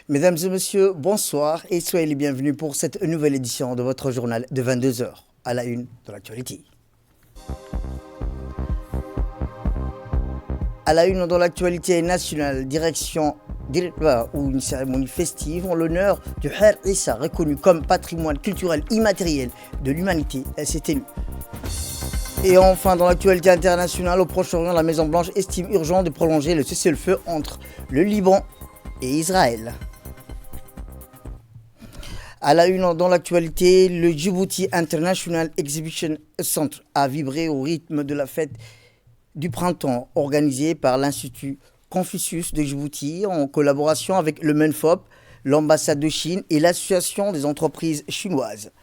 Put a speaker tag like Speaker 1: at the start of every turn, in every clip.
Speaker 1: Mesdames et messieurs, bonsoir et soyez les bienvenus pour cette nouvelle édition de votre journal de 22 heures à la une de l'actualité. À la une dans l'actualité nationale, direction d'Irba où une cérémonie festive en l'honneur du Her Issa, reconnu comme patrimoine culturel immatériel de l'humanité, s'est tenue. Et enfin, dans l'actualité internationale, au Proche-Orient, la Maison-Blanche estime urgent de prolonger le cessez-le-feu entre le Liban et Israël. À la une dans l'actualité, le Djibouti International Exhibition Center a vibré au rythme de la fête du printemps organisée par l'Institut Confucius de Djibouti en collaboration avec le MENFOP, l'ambassade de Chine et l'association des entreprises chinoises.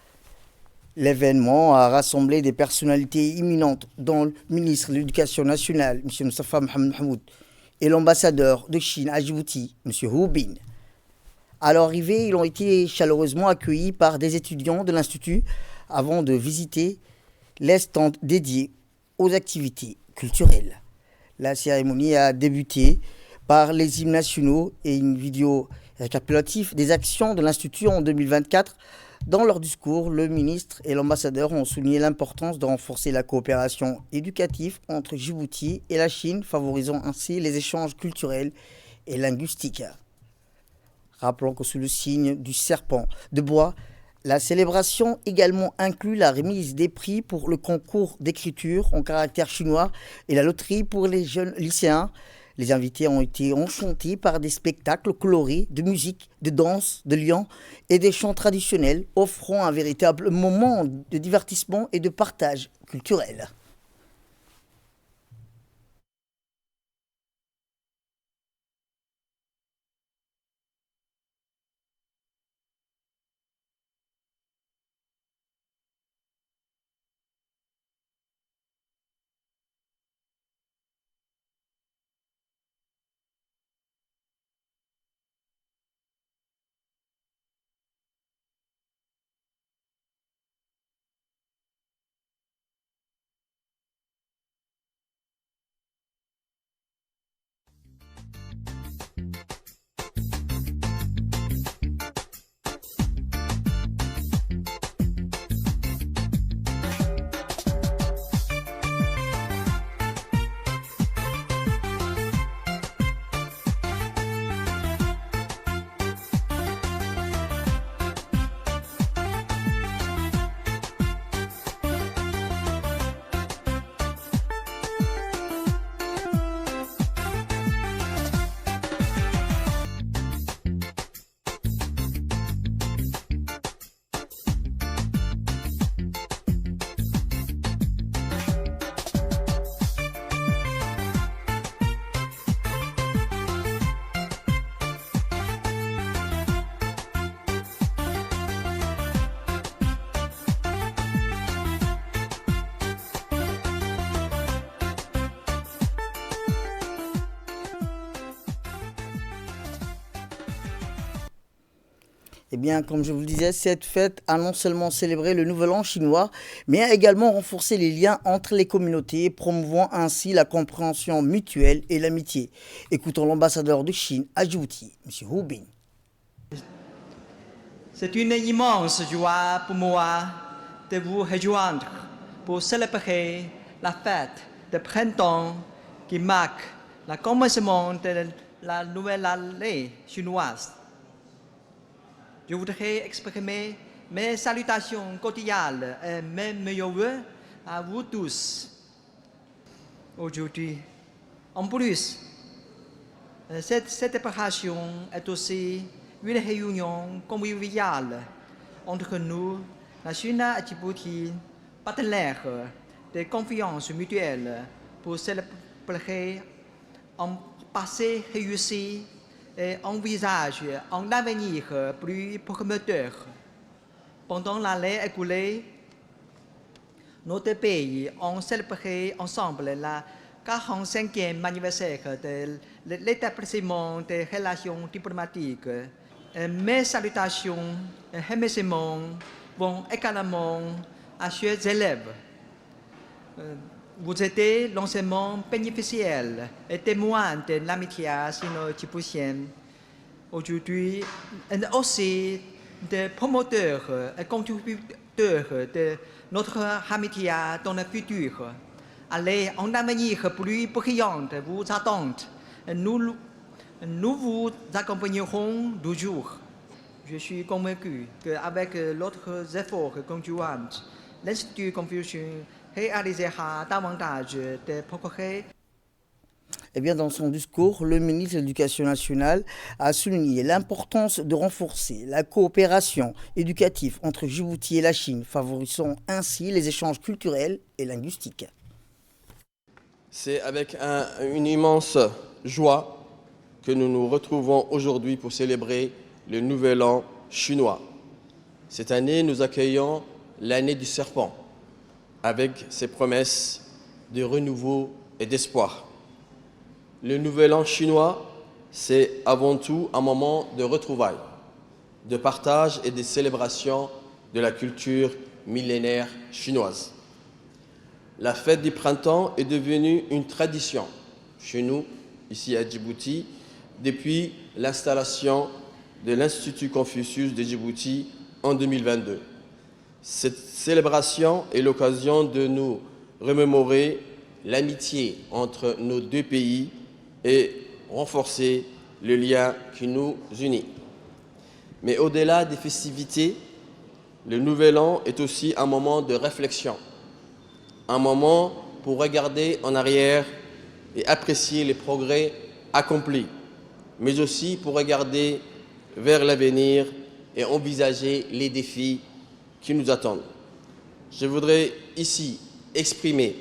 Speaker 1: L'événement a rassemblé des personnalités imminentes dont le ministre de l'Éducation nationale, M. Moustapha Mohamed Mahmoud, et l'ambassadeur de Chine à Djibouti, M. Hu Bin. À leur arrivée, ils ont été chaleureusement accueillis par des étudiants de l'Institut avant de visiter les stands dédiés aux activités culturelles. La cérémonie a débuté par les hymnes nationaux et une vidéo récapitulative des actions de l'Institut en 2024. Dans leur discours, le ministre et l'ambassadeur ont souligné l'importance de renforcer la coopération éducative entre Djibouti et la Chine, favorisant ainsi les échanges culturels et linguistiques. Rappelons que sous le signe du serpent de bois, la célébration également inclut la remise des prix pour le concours d'écriture en caractère chinois et la loterie pour les jeunes lycéens. Les invités ont été enchantés par des spectacles colorés de musique, de danse, de lions et des chants traditionnels, offrant un véritable moment de divertissement et de partage culturel. Eh bien, comme je vous le disais, cette fête a non seulement célébré le Nouvel An chinois, mais a également renforcé les liens entre les communautés, promouvant ainsi la compréhension mutuelle et l'amitié. Écoutons l'ambassadeur de Chine à Djibouti, M. Hu Bin.
Speaker 2: C'est une immense joie pour moi de vous rejoindre pour célébrer la fête de printemps qui marque le commencement de la nouvelle année chinoise. Je voudrais exprimer mes salutations cordiales et mes meilleurs vœux à vous tous aujourd'hui. En plus, cette célébration est aussi une réunion conviviale entre nous, la Chine et Djibouti, partenaires de confiance mutuelle pour célébrer un passé réussi et envisage un avenir plus prometteur. Pendant l'année écoulée, nos deux pays ont célébré ensemble la 45e anniversaire de l'établissement des relations diplomatiques. Mes salutations et remerciements vont également à chers élèves. Vous êtes l'enseignement bénéficiaire et témoin de l'amitié sino-djiboutienne. aujourd'hui et aussi des promoteurs et contributeurs de notre amitié dans le futur. Allez, en avenir plus brillante vous attend. Nous vous accompagnerons toujours. Je suis convaincu qu'avec d'autres efforts conjoints, l'Institut Confucius réalisera davantage de progrès.
Speaker 1: Eh bien, dans son discours, le ministre de l'Éducation nationale a souligné l'importance de renforcer la coopération éducative entre Djibouti et la Chine, favorisant ainsi les échanges culturels et linguistiques.
Speaker 3: C'est avec une immense joie que nous nous retrouvons aujourd'hui pour célébrer le Nouvel An chinois. Cette année, nous accueillons l'année du serpent, avec ses promesses de renouveau et d'espoir. Le Nouvel An chinois, c'est avant tout un moment de retrouvailles, de partage et de célébration de la culture millénaire chinoise. La fête du printemps est devenue une tradition chez nous, ici à Djibouti, depuis l'installation de l'Institut Confucius de Djibouti en 2022. Cette célébration est l'occasion de nous remémorer l'amitié entre nos deux pays et renforcer le lien qui nous unit. Mais au-delà des festivités, le Nouvel An est aussi un moment de réflexion, un moment pour regarder en arrière et apprécier les progrès accomplis, mais aussi pour regarder vers l'avenir et envisager les défis qui nous attendent. Je voudrais ici exprimer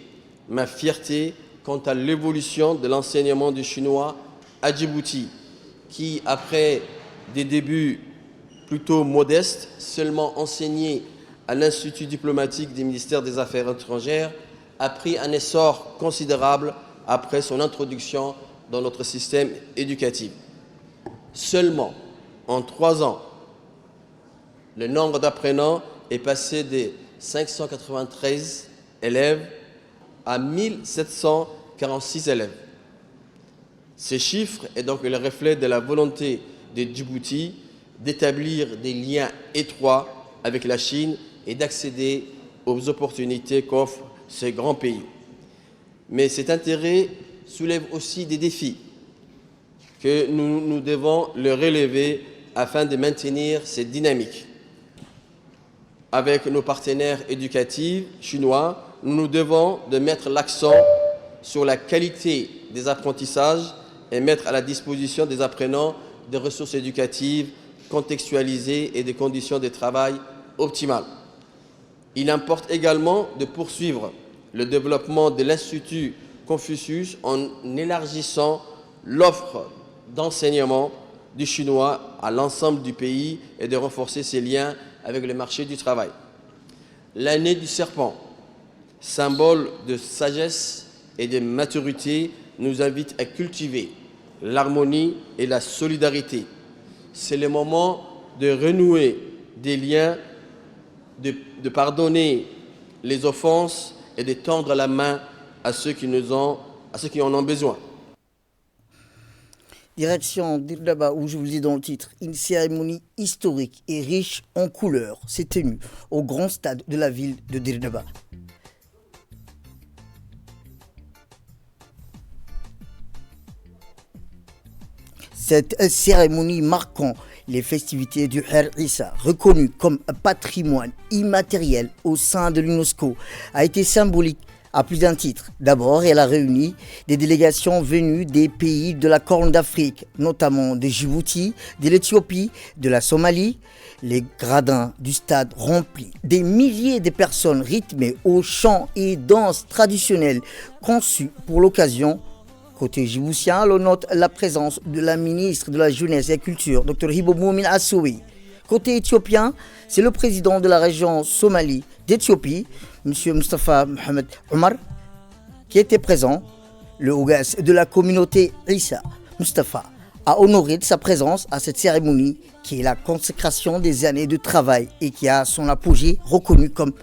Speaker 3: ma fierté quant à l'évolution de l'enseignement du chinois à Djibouti, qui, après des débuts plutôt modestes, seulement enseigné à l'Institut diplomatique du ministère des Affaires étrangères, a pris un essor considérable après son introduction dans notre système éducatif. Seulement en 3 ans, le nombre d'apprenants est passé de 593 élèves à 1746 élèves. Ces chiffres est donc le reflet de la volonté de Djibouti d'établir des liens étroits avec la Chine et d'accéder aux opportunités qu'offre ce grand pays. Mais cet intérêt soulève aussi des défis que nous devons le relever afin de maintenir cette dynamique. Avec nos partenaires éducatifs chinois, nous devons de mettre l'accent sur la qualité des apprentissages et mettre à la disposition des apprenants des ressources éducatives contextualisées et des conditions de travail optimales. Il importe également de poursuivre le développement de l'Institut Confucius en élargissant l'offre d'enseignement du chinois à l'ensemble du pays et de renforcer ses liens avec le marché du travail. L'année du serpent, symbole de sagesse et de maturité, nous invite à cultiver l'harmonie et la solidarité. C'est le moment de renouer des liens, de pardonner les offenses et de tendre la main à ceux qui en ont besoin.
Speaker 1: Direction d'Irdaba, où je vous le dis dans le titre, une cérémonie historique et riche en couleurs s'est tenue au grand stade de la ville de Dirdaba. Cette cérémonie marquant les festivités du Her Issa, reconnu comme patrimoine immatériel au sein de l'UNESCO, a été symbolique à plus d'un titre. D'abord, elle a réuni des délégations venues des pays de la Corne d'Afrique, notamment de Djibouti, de l'Éthiopie, de la Somalie. Les gradins du stade remplis, des milliers de personnes rythmées aux chants et danses traditionnelles conçues pour l'occasion. Côté djiboutien, l'on note la présence de la ministre de la Jeunesse et de la Culture, Dr Hibo Moumin Assoui. Côté éthiopien, c'est le président de la région Somalie d'Éthiopie, M. Mustafa Mohamed Omar, qui était présent. Le Ougas de la communauté Issa, Mustafa, a honoré de sa présence à cette cérémonie qui est la consécration des années de travail et qui a son apogée reconnu comme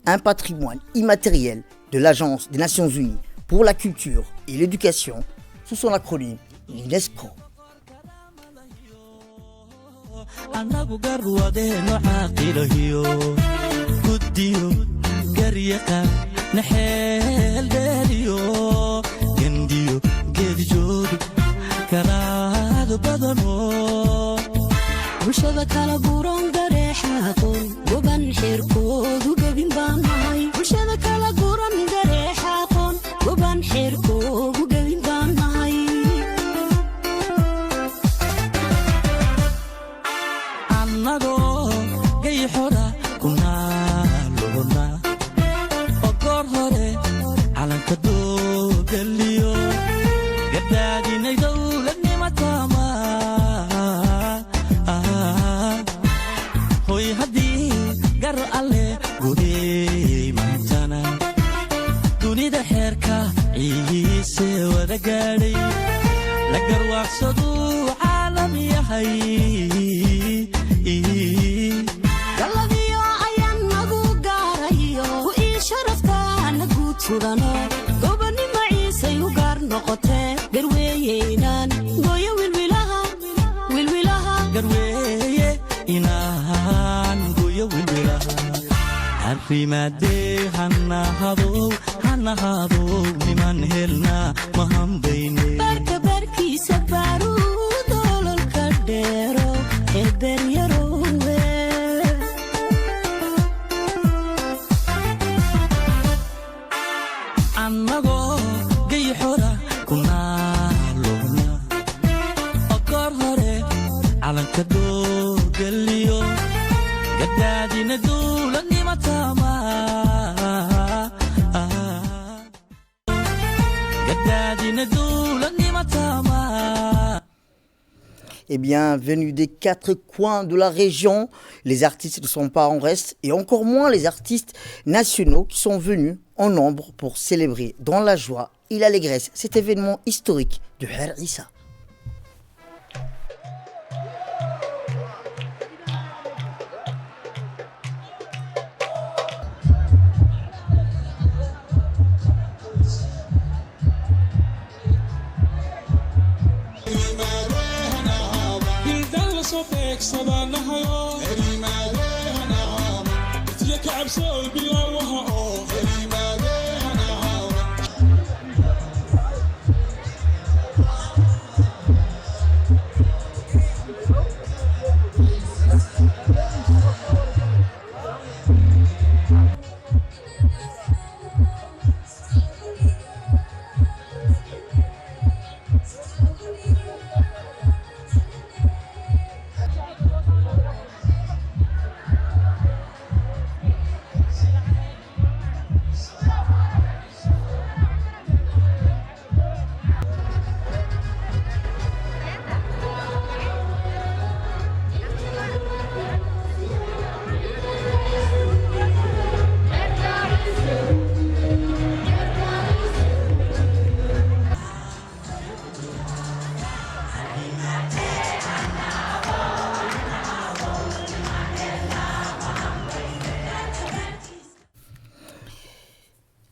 Speaker 1: un patrimoine immatériel de l'Agence des Nations Unies pour la culture et l'éducation sous son acronyme l'UNESCO.
Speaker 4: annagu garwadeeno caaqilahiyo guddiyo garyaqa naxeel dheeliyo gendiyo geedjoogi karaado badano
Speaker 5: bulshada kala guuran gareexaaqoon goban xeerkoodu gebin baan nahay bulshada kala guuran gareexaaqoon goban xeerkoodu gebin baan nahay
Speaker 4: annagoo gayxoda kunaalona oo goor hore calanka doogaliyo gadaadinay dowladnima taama hoy haddii gar alle gudey maantana dunida xeerka ciise wada gaadhay la garwaaqsaduu caalam yahay
Speaker 5: galadiyo ayaan nagu gaarayo ii sharaftaana guud sudano gobonnimo ciisay u gaar noqotee garweeyeynaan gooyo wilwilaha
Speaker 4: garweeye inaan goyo wilwilaha arrimaadee hanahadow niman helnaa mahambayne
Speaker 5: barka barkiisa baaruu doololka dheero ee beryarowe
Speaker 4: annagoo gayxora kunaalona oo goor hore calanka doogaliyo gadaadina dowladnima taama gadaadina dowladnima taama.
Speaker 1: Eh bien, venus des 4 coins de la région, les artistes ne sont pas en reste, et encore moins les artistes nationaux qui sont venus en nombre pour célébrer dans la joie et l'allégresse cet événement historique de Her Issa.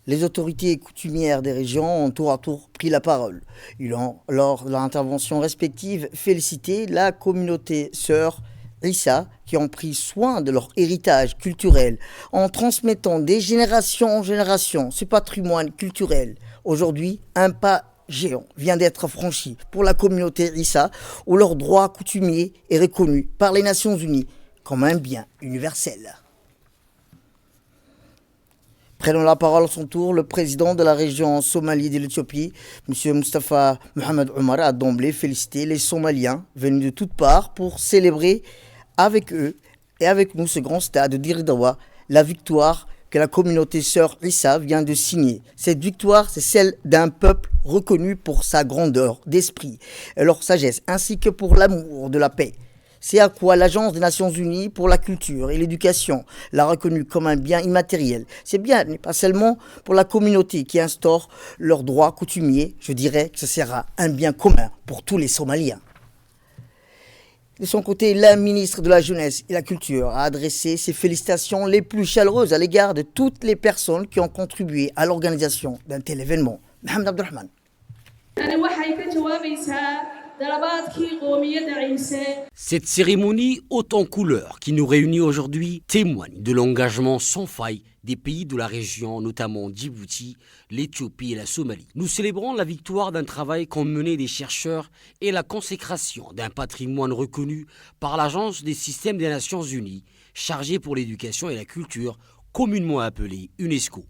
Speaker 1: Les autorités coutumières des régions ont tour à tour pris la parole. Ils ont, lors de leur intervention respective, félicité la communauté sœur Issa qui ont pris soin de leur héritage culturel en transmettant des générations en génération ce patrimoine culturel. Aujourd'hui, un pas géant vient d'être franchi pour la communauté Issa où leur droit coutumier est reconnu par les Nations Unies comme un bien universel. Prenons la parole à son tour, le président de la région Somalie de l'Éthiopie, M. Mustafa Mohamed Omar, a d'emblée félicité les Somaliens venus de toutes parts pour célébrer avec eux et avec nous ce grand stade de Diridawa, la victoire que la communauté sœur Issa vient de signer. Cette victoire, c'est celle d'un peuple reconnu pour sa grandeur d'esprit et leur sagesse, ainsi que pour l'amour de la paix. C'est à quoi l'Agence des Nations Unies pour la culture et l'éducation l'a reconnu comme un bien immatériel. C'est bien, mais pas seulement pour la communauté qui instaure leurs droits coutumiers. Je dirais que ce sera un bien commun pour tous les Somaliens. De son côté, la ministre de la Jeunesse et la Culture a adressé ses félicitations les plus chaleureuses à l'égard de toutes les personnes qui ont contribué à l'organisation d'un tel événement. Mohamed Abdelrahman.
Speaker 6: Cette cérémonie haute en couleurs qui nous réunit aujourd'hui témoigne de l'engagement sans faille des pays de la région, notamment Djibouti, l'Éthiopie et la Somalie. Nous célébrons la victoire d'un travail qu'ont mené des chercheurs et la consécration d'un patrimoine reconnu par l'Agence des systèmes des Nations Unies, chargée pour l'éducation et la culture, communément appelée UNESCO.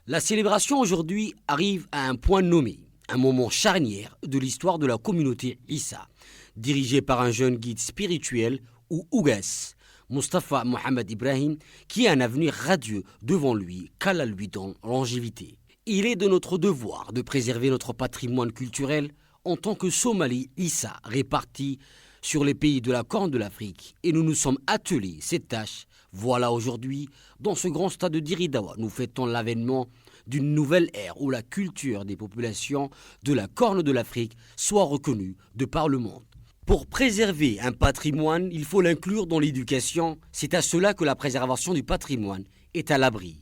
Speaker 6: La célébration aujourd'hui arrive à un point nommé, un moment charnière de l'histoire de la communauté Issa, dirigée par un jeune guide spirituel ou Ougas, Mustafa Mohamed Ibrahim, qui a un avenir radieux devant lui, qu'Allah lui donne longévité. Il est de notre devoir de préserver notre patrimoine culturel en tant que Somalie Issa répartis sur les pays de la Corne de l'Afrique, et nous nous sommes attelés cette tâche. Voilà aujourd'hui, dans ce grand stade de Diridawa, nous fêtons l'avènement d'une nouvelle ère où la culture des populations de la Corne de l'Afrique soit reconnue de par le monde. Pour préserver un patrimoine, il faut l'inclure dans l'éducation. C'est à cela que la préservation du patrimoine est à l'abri.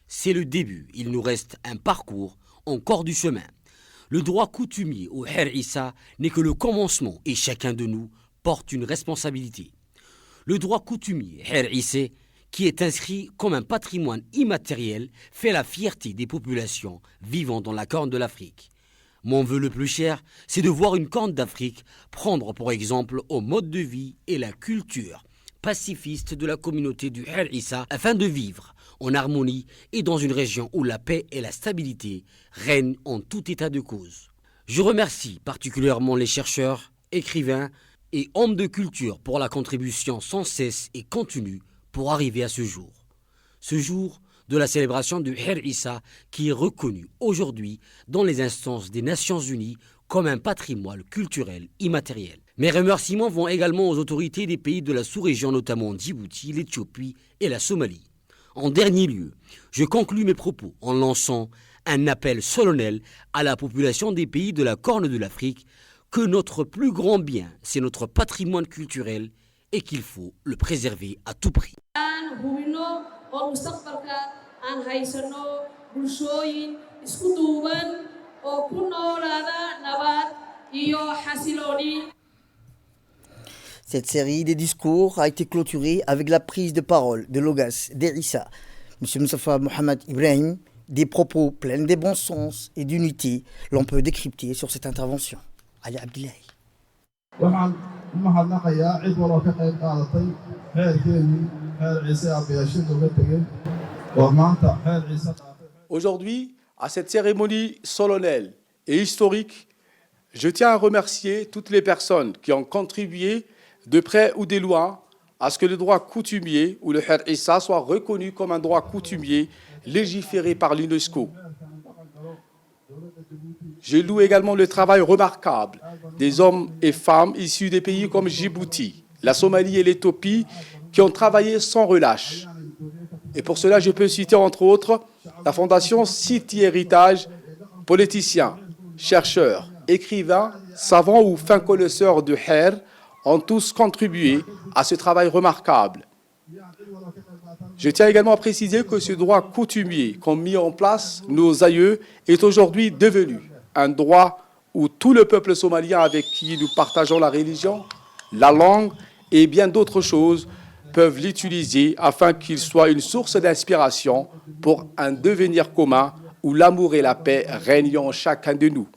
Speaker 6: C'est le début. Il nous reste un parcours, encore du chemin. Le droit coutumier au Her Issa n'est que le commencement et chacun de nous porte une responsabilité. Le droit coutumier Her Issa, qui est inscrit comme un patrimoine immatériel, fait la fierté des populations vivant dans la Corne de l'Afrique. Mon vœu le plus cher, c'est de voir une Corne d'Afrique prendre pour exemple au mode de vie et la culture pacifiste de la communauté du Her Issa afin de vivre en harmonie et dans une région où la paix et la stabilité règnent en tout état de cause. Je remercie particulièrement les chercheurs, écrivains et hommes de culture pour la contribution sans cesse et continue pour arriver à ce jour. Ce jour de la célébration du Her Issa qui est reconnu aujourd'hui dans les instances des Nations Unies comme un patrimoine culturel immatériel. Mes remerciements vont également aux autorités des pays de la sous-région, notamment Djibouti, l'Éthiopie et la Somalie. En dernier lieu, je conclus mes propos en lançant un appel solennel à la population des pays de la Corne de l'Afrique que notre plus grand bien, c'est notre patrimoine culturel et qu'il faut le préserver à tout prix.
Speaker 1: Cette série de discours a été clôturée avec la prise de parole de l'Ogas d'Issa, M. Mustafa Mohamed Ibrahim, des propos pleins de bon sens et d'unité l'on peut décrypter sur cette intervention. Ali Abdillahi.
Speaker 7: waxaan u mahadnaqayaa cid waloo ka qayb qaadatay xeerkeennii xeer ciise aabbayaashin uga tegeen oo maanta xeer ciise qaatay.
Speaker 8: Aujourd'hui, à cette cérémonie solennelle et historique, je tiens à remercier toutes les personnes qui ont contribué de près ou de loin à ce que le droit coutumier ou le Her Issa soit reconnu comme un droit coutumier légiféré par l'UNESCO. Je loue également le travail remarquable des hommes et femmes issus des pays comme Djibouti, la Somalie et l'Éthiopie qui ont travaillé sans relâche. Et pour cela, je peux citer entre autres la Fondation City Héritage, politiciens, chercheurs, écrivains, savants ou fins connaisseurs de Her ont tous contribué à ce travail remarquable. Je tiens également à préciser que ce droit coutumier qu'ont mis en place nos aïeux est aujourd'hui devenu un droit où tout le peuple somalien avec qui nous partageons la religion, la langue et bien d'autres choses peuvent l'utiliser afin qu'il soit une source d'inspiration pour un devenir commun où l'amour et la paix règnent en chacun de nous.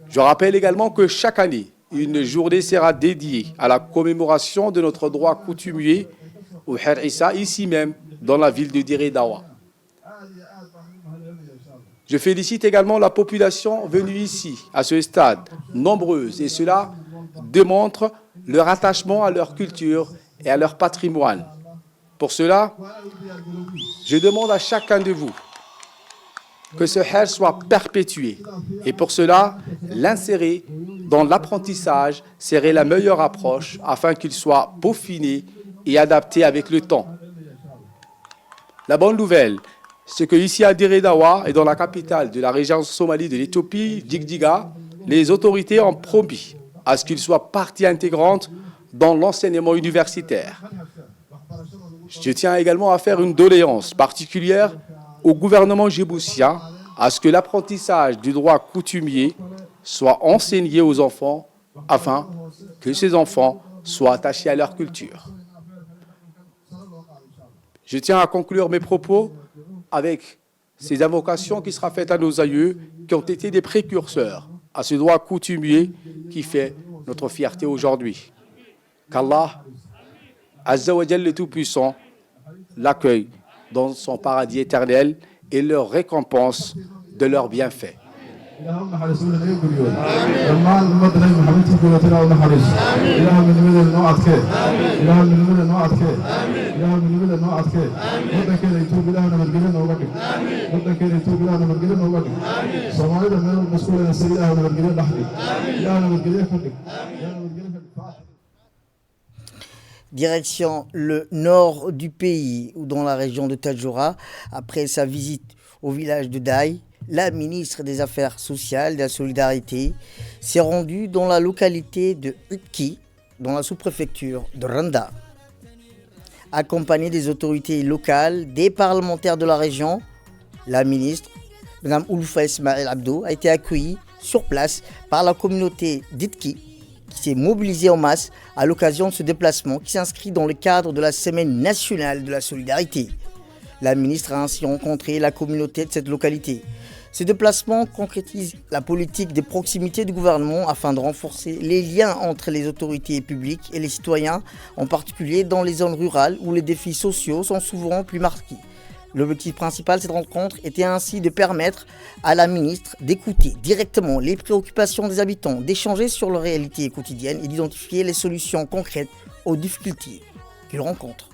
Speaker 8: Je rappelle également que chaque année, une journée sera dédiée à la commémoration de notre droit coutumier au Her Issa, ici même, dans la ville de Diridawa. Je félicite également la population venue ici, à ce stade, nombreuse, et cela démontre leur attachement à leur culture et à leur patrimoine. Pour cela, je demande à chacun de vous que ce Her soit perpétué. Et pour cela, l'insérer dans l'apprentissage serait la meilleure approche afin qu'il soit peaufiné et adapté avec le temps. La bonne nouvelle, c'est qu'ici à Diridawa et dans la capitale de la région somalie de l'Éthiopie, Djigjiga, les autorités ont promis à ce qu'il soit partie intégrante dans l'enseignement universitaire. Je tiens également à faire une doléance particulière au gouvernement djiboutien à ce que l'apprentissage du droit coutumier soit enseigné aux enfants afin que ces enfants soient attachés à leur culture. Je tiens à conclure mes propos avec ces invocations qui sera faite à nos aïeux qui ont été des précurseurs à ce droit coutumier qui fait notre fierté aujourd'hui. Qu'Allah, Azza wa Jal le Tout-Puissant, l'accueille dans son paradis éternel et leur récompense de leurs bienfaits.
Speaker 7: اللهم حرسونا نيو كليون لما المدري محمد تقول تلا ونحرس اللهم من مدى نوعك اللهم من مدى نوعك اللهم من مدى نوعك ودا كده يتوب الله من قلنا وبك ودا كده يتوب الله من قلنا وبك سمعنا من المسؤول عن سيدنا من قلنا لحدي اللهم من قلنا فدك اللهم من قلنا فدك.
Speaker 1: Direction le nord du pays, ou dans la région de Tadjoura, après sa visite au village de Daï, la ministre des Affaires sociales et de la solidarité s'est rendue dans la localité de Itki, dans la sous-préfecture de Randa. Accompagnée des autorités locales, des parlementaires de la région, la ministre, Mme Ouloufa Ismail Abdo, a été accueillie sur place par la communauté d'Itki, qui s'est mobilisée en masse à l'occasion de ce déplacement qui s'inscrit dans le cadre de la Semaine nationale de la solidarité. La ministre a ainsi rencontré la communauté de cette localité. Ce déplacement concrétise la politique de proximité du gouvernement afin de renforcer les liens entre les autorités publiques et les citoyens, en particulier dans les zones rurales où les défis sociaux sont souvent plus marqués. L'objectif principal de cette rencontre était ainsi de permettre à la ministre d'écouter directement les préoccupations des habitants, d'échanger sur leur réalité quotidienne et d'identifier les solutions concrètes aux difficultés qu'ils rencontrent.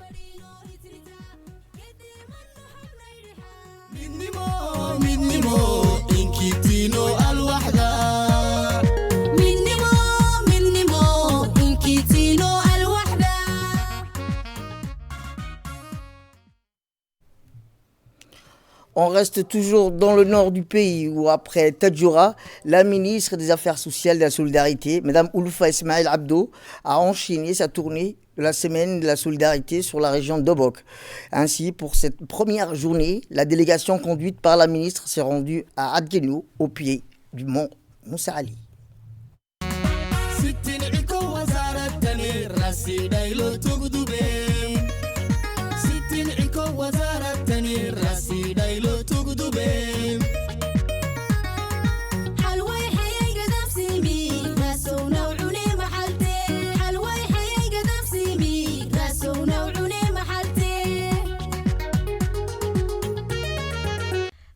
Speaker 1: On reste toujours dans le nord du pays où après Tadjoura, la ministre des Affaires sociales et de la solidarité, Mme Ouloufa Ismail Abdo, a enchaîné sa tournée de la semaine de la solidarité sur la région d'Obok. Ainsi, pour cette première journée, la délégation conduite par la ministre s'est rendue à Adgueno, au pied du mont Moussa Ali.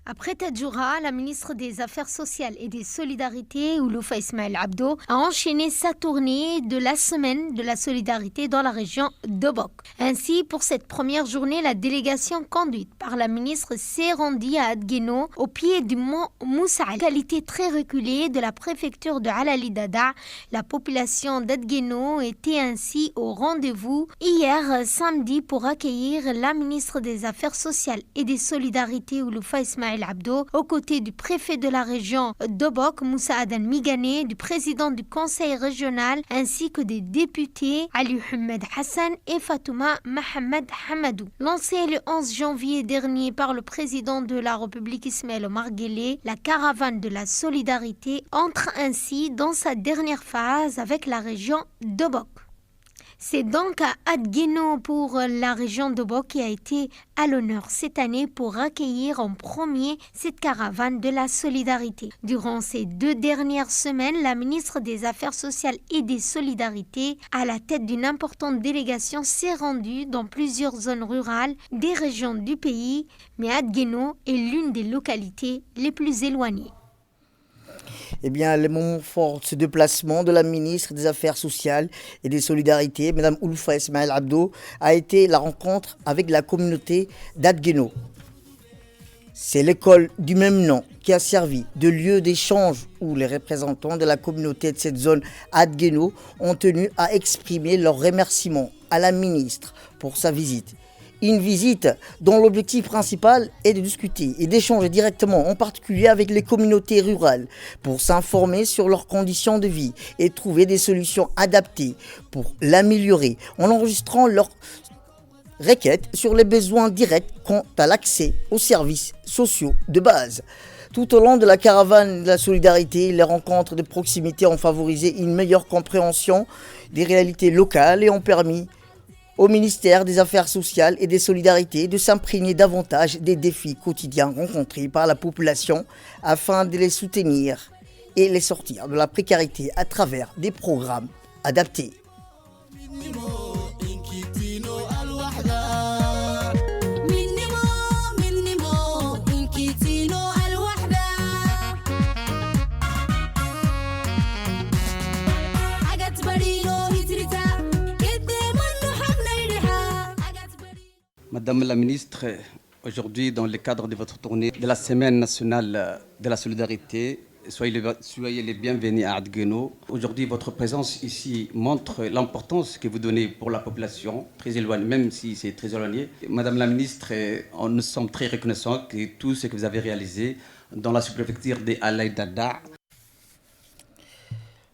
Speaker 9: Après Tadjoura, la ministre des Affaires sociales et des solidarités, Ouloufa Ismail Abdo, a enchaîné sa tournée de la semaine de la solidarité dans la région d'Obok. Ainsi, pour cette première journée, la délégation conduite par la ministre s'est rendue à Adgueno, au pied du mont Moussa, localité très reculée de la préfecture de Alali Dada. La population d'Adgueno était ainsi au rendez-vous hier samedi pour accueillir la ministre des Affaires sociales et des solidarités, Ouloufa Ismail Abdo, aux côtés du préfet de la région d'Obok, Moussa Adan Migane, du président du conseil régional, ainsi que des députés Ali Ahmed Hassan et Fatouma Mohamed Hamadou. Lancée le 11 janvier dernier par le président de la République Ismaël Omar Guelleh, la caravane de la solidarité entre ainsi dans sa dernière phase avec la région d'Obok. C'est donc à Adgueno pour la région d'Obok qui a été à l'honneur cette année pour accueillir en premier cette caravane de la solidarité. Durant ces 2 dernières semaines, la ministre des Affaires sociales et des solidarités, à la tête d'une importante délégation, s'est rendue dans plusieurs zones rurales des régions du pays, mais Adgueno est l'une des localités les plus éloignées.
Speaker 1: Eh bien, le moment fort de ce déplacement de la ministre des Affaires sociales et des solidarités, Mme Ouloufa Ismail Abdo, a été la rencontre avec la communauté d'Adgueno. C'est l'école du même nom qui a servi de lieu d'échange où les représentants de la communauté de cette zone Adgueno ont tenu à exprimer leur remerciement à la ministre pour sa visite. Une visite dont l'objectif principal est de discuter et d'échanger directement, en particulier avec les communautés rurales, pour s'informer sur leurs conditions de vie et trouver des solutions adaptées pour l'améliorer, en enregistrant leurs requêtes sur les besoins directs quant à l'accès aux services sociaux de base. Tout au long de la caravane de la solidarité, les rencontres de proximité ont favorisé une meilleure compréhension des réalités locales et ont permis au ministère des Affaires sociales et des solidarités de s'imprégner davantage des défis quotidiens rencontrés par la population afin de les soutenir et les sortir de la précarité à travers des programmes adaptés.
Speaker 10: Madame la ministre, aujourd'hui, dans le cadre de votre tournée de la Semaine nationale de la solidarité, soyez les bienvenus à Adgueno. Aujourd'hui, votre présence ici montre l'importance que vous donnez pour la population, très éloignée, même si c'est très éloigné. Madame la ministre, nous sommes très reconnaissants de tout ce que vous avez réalisé dans la sous-préfecture de Alaï Dada.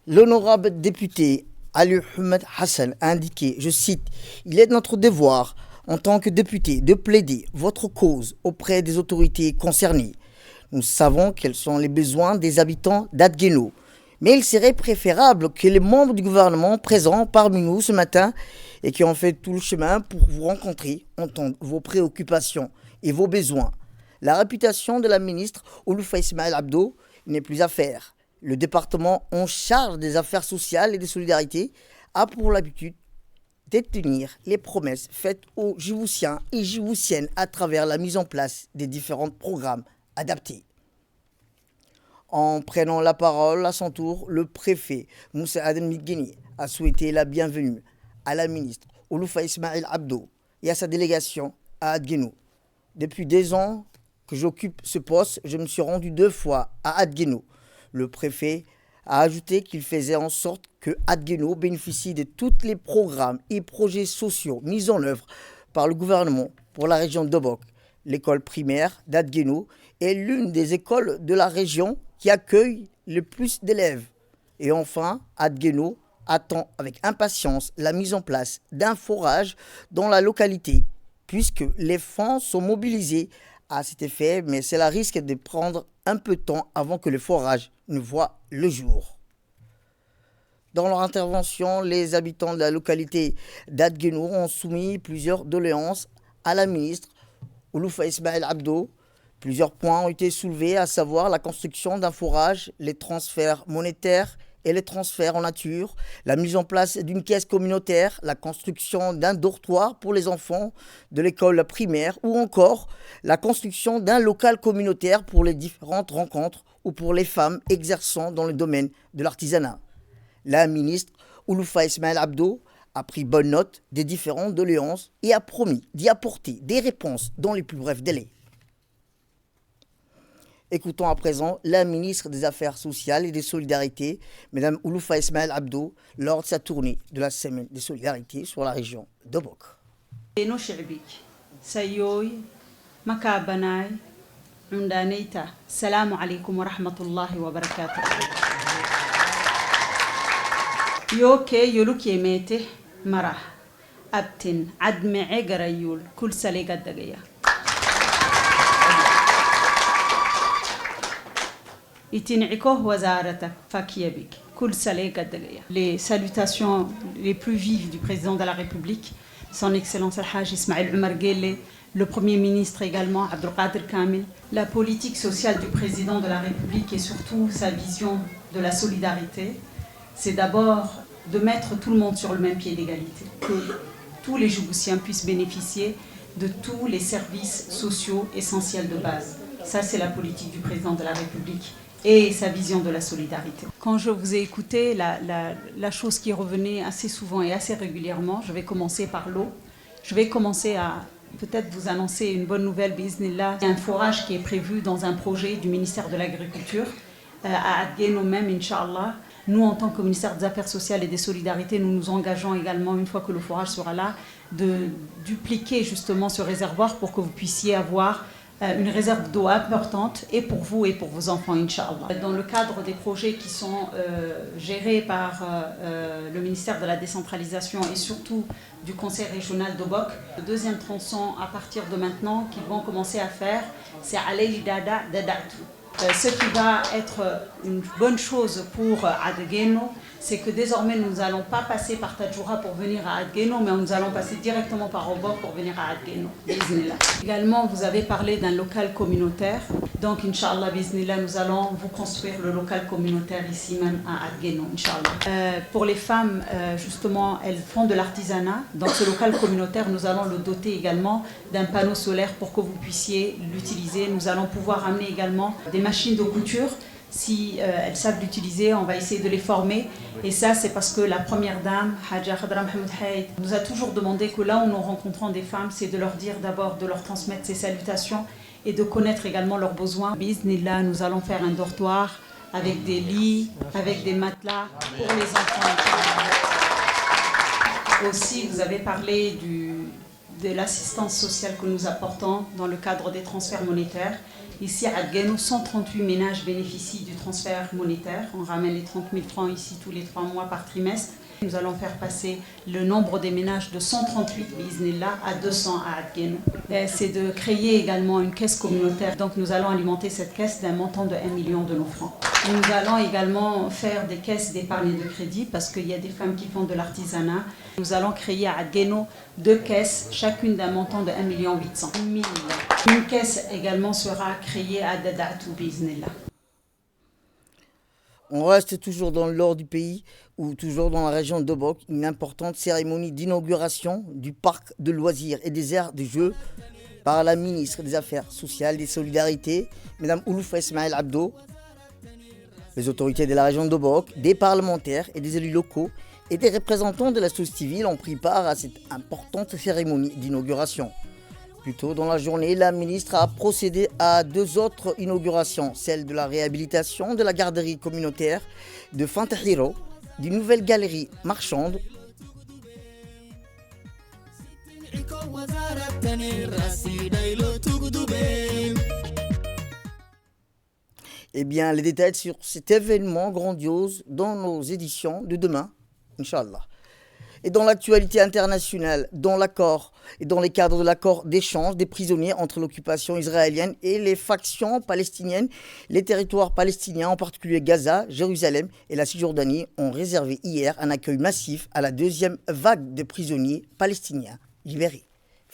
Speaker 1: L'honorable député Ali Ahmed Hassan a indiqué, je cite, « Il est de notre devoir en tant que député de plaider votre cause auprès des autorités concernées. Nous savons quels sont les besoins des habitants d'Adgueno, mais il serait préférable que les membres du gouvernement présents parmi nous ce matin et qui ont fait tout le chemin pour vous rencontrer entendent vos préoccupations et vos besoins. La réputation de la ministre Olouf Ismaël Abdo n'est plus à faire. Le département en charge des affaires sociales et des solidarités a pour l'habitude de tenir les promesses faites aux Djiboutiens et Djiboutiennes à travers la mise en place des différents programmes adaptés. En prenant la parole à son tour, le préfet Moussa Adam Migueni a souhaité la bienvenue à la ministre Olouf Ismaël Abdo et à sa délégation à Adgueno. Depuis 2 ans que j'occupe ce poste, je me suis rendu 2 fois à Adgueno. Le préfet a ajouté qu'il faisait en sorte que Adgueno bénéficie de tous les programmes et projets sociaux mis en œuvre par le gouvernement pour la région d'Obok. L'école primaire d'Adgueno est l'une des écoles de la région qui accueille le plus d'élèves. Et enfin, Adgueno attend avec impatience la mise en place d'un forage dans la localité, puisque les fonds sont mobilisés à cet effet, mais cela risque de prendre un peu de temps avant que le forage ne voit le jour. Dans leur intervention, les habitants de la localité d'Adgueno ont soumis plusieurs doléances à la ministre Olouf Ismaël Abdo. Plusieurs points ont été soulevés, à savoir la construction d'un forage, les transferts monétaires et les transferts en nature, la mise en place d'une caisse communautaire, la construction d'un dortoir pour les enfants de l'école primaire ou encore la construction d'un local communautaire pour les différentes rencontres ou pour les femmes exerçant dans le domaine de l'artisanat. La ministre Olouf Ismaël Abdo a pris bonne note des différentes doléances et a promis d'y apporter des réponses dans les plus brefs délais. Écoutons à présent la ministre des Affaires sociales et des solidarités, Mme Olouf Ismaël Abdo, lors de sa tournée de la Semaine des solidarités sur la région d'Obok.
Speaker 11: Salam alaikum wa rahmatullahi wa barakatuh. Yoke yoluk yemete marah abtin adme garayul kul salega dagaya. Les salutations les plus vives du président de la République, son Excellence Al-Hajj Ismaël Omar Guelleh, le Premier ministre également, Abdelkader Kamil. La politique sociale du président de la République et surtout sa vision de la solidarité, c'est d'abord de mettre tout le monde sur le même pied d'égalité, que tous les Djiboutiens puissent bénéficier de tous les services sociaux essentiels de base. Ça, c'est la politique du président de la République et sa vision de la solidarité. Quand je vous ai écouté, la chose qui revenait assez souvent et assez régulièrement, je vais commencer par l'eau. Je vais commencer à peut-être vous annoncer une bonne nouvelle, biiznillah. Il y a un forage qui est prévu dans un projet du ministère de l'Agriculture, à Adgueno même, Inch'Allah. Nous, en tant que ministère des Affaires sociales et des Solidarités, nous nous engageons également, une fois que le forage sera là, de dupliquer justement ce réservoir pour que vous puissiez avoir une réserve d'eau importante et pour vous et pour vos enfants, Inch'Allah. Dans le cadre des projets qui sont gérés par le ministère de la Décentralisation et surtout du Conseil régional d'Obok, le deuxième tronçon à partir de maintenant qu'ils vont commencer à faire, c'est Alaï Dada Dadatu. Ce qui va être une bonne chose pour Adgueno, c'est que désormais nous n'allons pas passer par Tadjoura pour venir à Adgueno, mais nous allons passer directement par Obok pour venir à Adgueno. Bismillah. Également, vous avez parlé d'un local communautaire. Donc, Inch'Allah, Bismillah, nous allons vous construire le local communautaire ici même à Adgueno, Inch'Allah. Pour les femmes, justement, elles font de l'artisanat. Dans ce local communautaire, nous allons le doter également d'un panneau solaire pour que vous puissiez l'utiliser. Nous allons pouvoir amener également des machines de couture. Si elles savent l'utiliser, on va essayer de les former. Et ça, c'est parce que la première dame, Hadja Khadra Mohamed Haïd, nous a toujours demandé que là où nous rencontrons des femmes, c'est de leur dire d'abord, de leur transmettre ses salutations et de connaître également leurs besoins. Bismillah, nous allons faire un dortoir avec des lits, avec des matelas pour les enfants. Aussi, vous avez parlé de l'assistance sociale que nous apportons dans le cadre des transferts monétaires. Ici à Adgueno, 138 ménages bénéficient du transfert monétaire. On ramène les 30 000 francs ici tous les 3 mois par trimestre. Nous allons faire passer le nombre des ménages de 138 bismillah à 200 à Adgueno. C'est de créer également une caisse communautaire. Donc nous allons alimenter cette caisse d'un montant de 1 million de nos francs. Et nous allons également faire des caisses d'épargne et de crédit parce qu'il y a des femmes qui font de l'artisanat. Nous allons créer à Adgueno 2 caisses, chacune d'un montant de 1 800 000. Une caisse également sera créée à Dadatou bismillah.
Speaker 1: On reste toujours dans le nord du pays ou toujours dans la région d'Obok, une importante cérémonie d'inauguration du parc de loisirs et des aires de jeu par la ministre des Affaires sociales et des Solidarités, Mme Ouloufa Ismaël Abdo. Les autorités de la région d'Obok, des parlementaires et des élus locaux et des représentants de la société civile ont pris part à cette importante cérémonie d'inauguration. Plus tôt dans la journée, la ministre a procédé à 2 autres inaugurations, celle de la réhabilitation de la garderie communautaire de Fantahiro, d'une nouvelle galerie marchande. Eh bien, les détails sur cet événement grandiose dans nos éditions de demain, Inch'Allah. Et dans l'actualité internationale, dans l'accord et dans les cadres de l'accord d'échange des prisonniers entre l'occupation israélienne et les factions palestiniennes, les territoires palestiniens, en particulier Gaza, Jérusalem et la Cisjordanie, ont réservé hier un accueil massif à la 2e vague de prisonniers palestiniens libérés.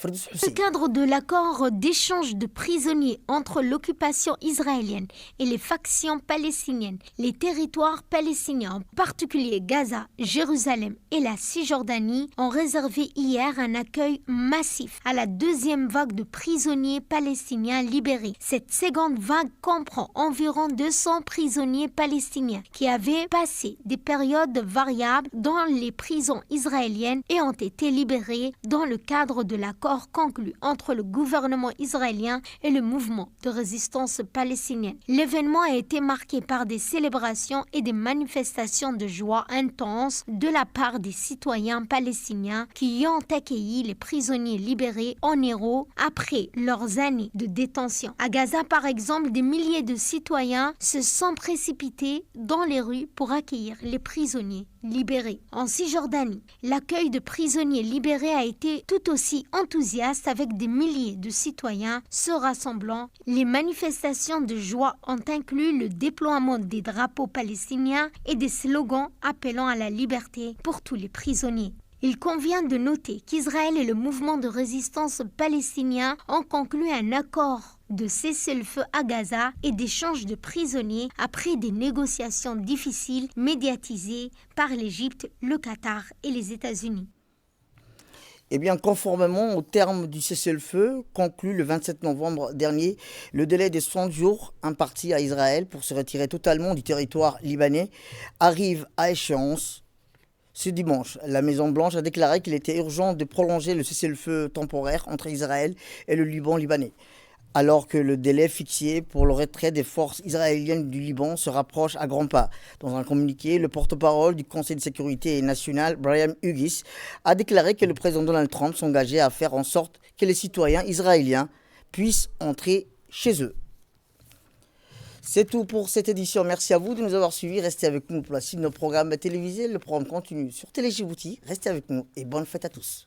Speaker 9: Dans le cadre de l'accord d'échange de prisonniers entre l'occupation israélienne et les factions palestiniennes, les territoires palestiniens, en particulier Gaza, Jérusalem et la Cisjordanie, ont réservé hier un accueil massif à la 2e vague de prisonniers palestiniens libérés. Cette seconde vague comprend environ 200 prisonniers palestiniens qui avaient passé des périodes variables dans les prisons israéliennes et ont été libérés dans le cadre de l'accord conclu entre le gouvernement israélien et le mouvement de résistance palestinienne. L'événement a été marqué par des célébrations et des manifestations de joie intenses de la part des citoyens palestiniens qui ont accueilli les prisonniers libérés en héros après leurs années de détention. À Gaza, par exemple, des milliers de citoyens se sont précipités dans les rues pour accueillir les prisonniers libérés. En Cisjordanie, l'accueil de prisonniers libérés a été tout aussi enthousiaste avec des milliers de citoyens se rassemblant. Les manifestations de joie ont inclus le déploiement des drapeaux palestiniens et des slogans appelant à la liberté pour tous les prisonniers. Il convient de noter qu'Israël et le mouvement de résistance palestinien ont conclu un accord de cessez-le-feu à Gaza et d'échange de prisonniers après des négociations difficiles médiatisées par l'Égypte, le Qatar et les États-Unis.
Speaker 1: Eh bien, conformément au terme du cessez-le-feu conclu le 27 novembre dernier, le délai de 100 jours imparti à Israël pour se retirer totalement du territoire libanais arrive à échéance. Ce dimanche, la Maison-Blanche a déclaré qu'il était urgent de prolonger le cessez-le-feu temporaire entre Israël et le Liban libanais, alors que le délai fixé pour le retrait des forces israéliennes du Liban se rapproche à grands pas. Dans un communiqué, le porte-parole du Conseil de sécurité nationale, Brian Hughes, a déclaré que le président Donald Trump s'engageait à faire en sorte que les citoyens israéliens puissent entrer chez eux. C'est tout pour cette édition. Merci à vous de nous avoir suivis. Restez avec nous pour la suite de nos programmes télévisés. Le programme continue sur Télé Djibouti. Restez avec nous et bonne fête à tous.